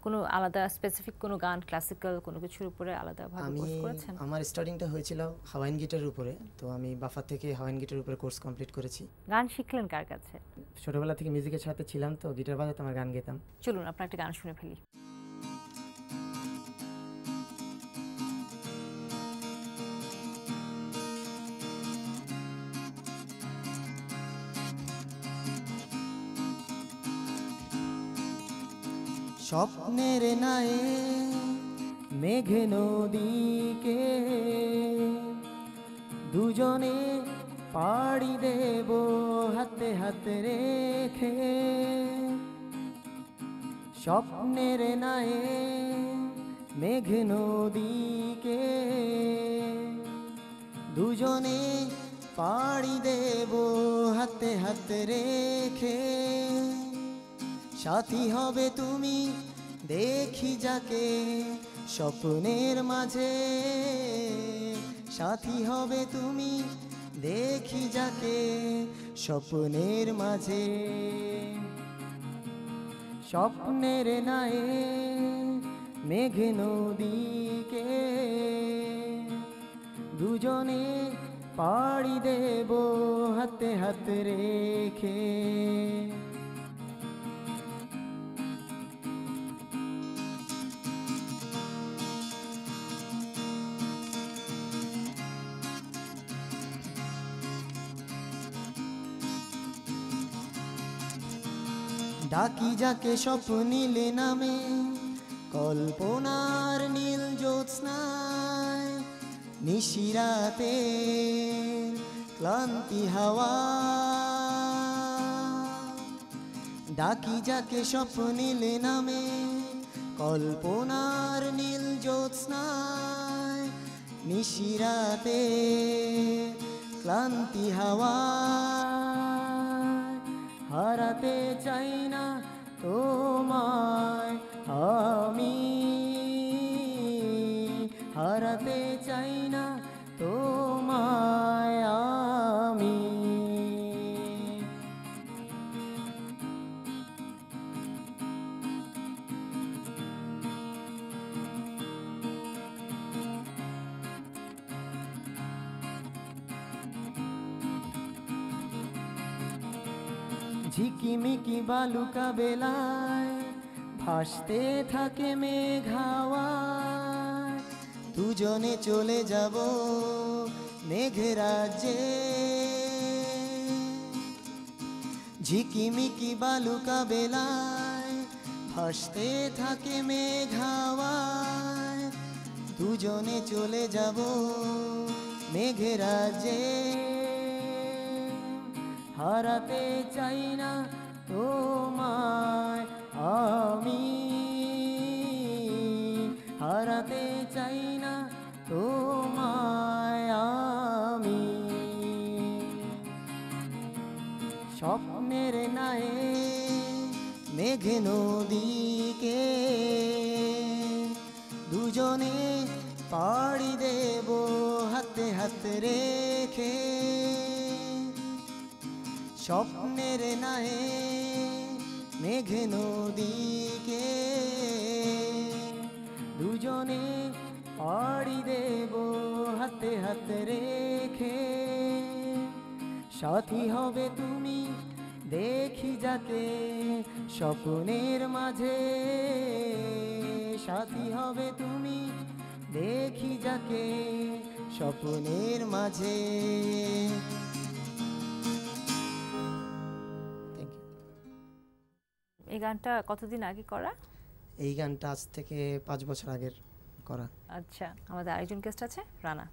কোনো আলাদা স্পেসিফিক কোনো গান ক্লাসিক্যাল কোনো কিছুর উপরে আলাদাভাবে আমি কোর্স করেছেন? আমার স্টার্টিংটা হয়েছিল হাওয়াইন গিটারের উপরে, তো আমি বাফা থেকে হাওয়াইন গিটারের উপরে কোর্স কমপ্লিট করেছি। গান শিখলেন কার কাছে? ছোটবেলা থেকে মিউজিকের সাথে ছিলাম, তো গিটার বাজাতে আমার, গান গেতাম। চলুন আপনার একটা গান শুনে ফেলি। স্বপ্নের নায়ে মেঘে নদীকে দুজনে পাড়ি দেব হাতে হাতে রেখে। স্বপ্নের নায়ে মেঘে নদীকে দুজনে পাড়ি দেব হাতে হাতে রেখে। সাথী হবে তুমি দেখি যাকে স্বপ্নের মাঝে, সাথী হবে তুমি দেখি যাকে স্বপ্নের মাঝে। স্বপ্নের নায়ে মেঘে নদীকে দুজনে পাড়ি দেব হাতে হাতে রেখে। ডাকি যাকে স্বপ্নীল নামে কল্পনার নীল জ্যোৎস্নায়, নিশিরাতে ক্লান্তি হাওয়া। ডাকি যাকে স্বপ্নীল নামে কল্পনার নীল জ্যোৎস্নায়, নিশিরাতে ক্লান্তি হাওয়া। হারাতে চাই না তোমায় আমি, হারাতে চাই না তোমায় আমি। ঝিকিমিকি বালুকা বেলায় ভাসতে থাকে মেঘ হাওয়ায়, দুজনে চলে যাব মেঘের রাজ্যে। ঝিকিমিকি বালুকা বেলায় ভাসতে থাকে মেঘ হাওয়ায়, দুজনে চলে যাব মেঘের রাজ্যে। হারাতে চাই না তোমায় আমি, হারাতে চাই না তোমায় আমি। স্বপ্নের নায়ে মেঘে নদীকে দুজনে পাড়ি দেব হাতে হাতে রেখে। স্বপ্নের নায়ে মেঘে নদীকে দুজনে পাড়ি দেব হাতে হাতে রেখে। সাথী হবে তুমি দেখি যাকে স্বপ্নের মাঝে, সাথী হবে তুমি দেখি যাকে স্বপ্নের মাঝে। এই গানটা কতদিন আগে করা? এই গানটা আজ থেকে 5 বছর আগের করা। আচ্ছা, আমাদের আরেকজন গেস্ট আছে, রানা।